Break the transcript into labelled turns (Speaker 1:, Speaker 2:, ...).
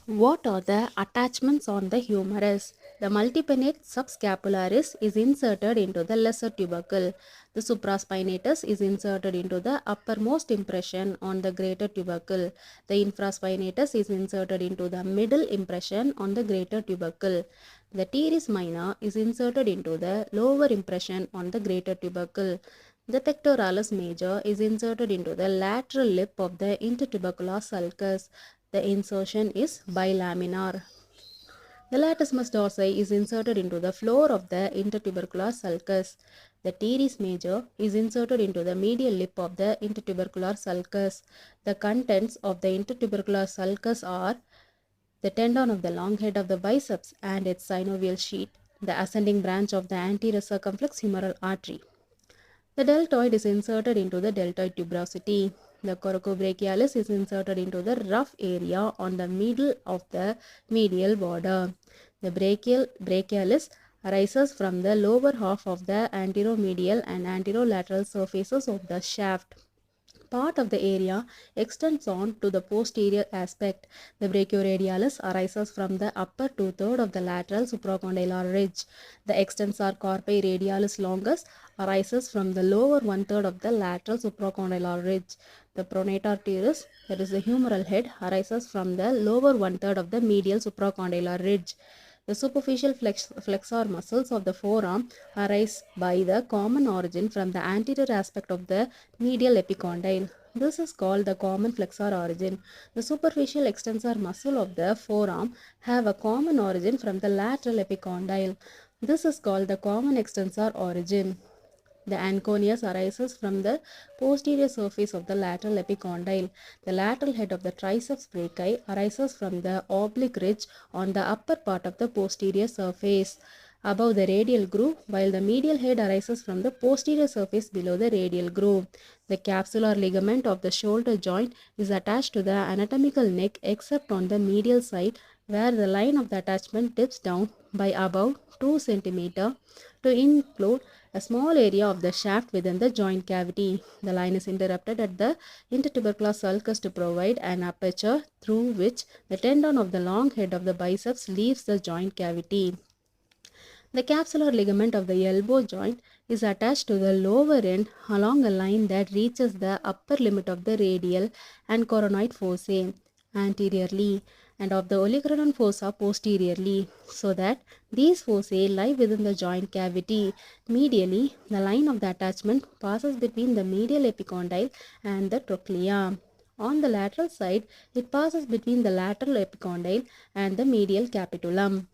Speaker 1: What are the attachments on the humerus? The multipinnate subscapularis is inserted into the lesser tubercle. The supraspinatus is inserted into the uppermost impression on the greater tubercle. The infraspinatus is inserted into the middle impression on the greater tubercle. The teres minor is inserted into the lower impression on the greater tubercle. The pectoralis major is inserted into the lateral lip of the intertubercular sulcus. The insertion is bilaminar. The latissimus dorsi is inserted into the floor of the intertubercular sulcus. The teres major is inserted into the medial lip of the intertubercular sulcus. The contents of the intertubercular sulcus are the tendon of the long head of the biceps and its synovial sheath, the ascending branch of the anterior circumflex humeral artery. The deltoid is inserted into the deltoid tuberosity. The coracobrachialis is inserted into the rough area on the middle of the medial border. The brachialis arises from the lower half of the anteromedial and anterolateral surfaces of the shaft. Part of the area extends on to the posterior aspect. The brachioradialis arises from the upper two-thirds of the lateral supracondylar ridge. The extensor carpi radialis longus arises from the lower one-third of the lateral supracondylar ridge. The pronator teres, that is the humeral head, arises from the lower one-third of the medial supracondylar ridge. The superficial flexor muscles of the forearm arise by the common origin from the anterior aspect of the medial epicondyle. This is called the common flexor origin. The superficial extensor muscle of the forearm have a common origin from the lateral epicondyle. This is called the common extensor origin. The anconeus arises from the posterior surface of the lateral epicondyle. The lateral head of the triceps brachii arises from the oblique ridge on the upper part of the posterior surface above the radial groove, while the medial head arises from the posterior surface below the radial groove. The capsular ligament of the shoulder joint is attached to the anatomical neck except on the medial side, where the line of the attachment dips down by about 2 cm to include a small area of the shaft within the joint cavity. The line is interrupted at the intertubercular sulcus to provide an aperture through which the tendon of the long head of the biceps leaves the joint cavity. The capsular ligament of the elbow joint is attached to the lower end along a line that reaches the upper limit of the radial and coronoid fossae anteriorly and of the olecranon fossa posteriorly, so that these fossae lie within the joint cavity. Medially, the line of the attachment passes between the medial epicondyle and the trochlea. On the lateral side, it passes between the lateral epicondyle and the medial capitulum.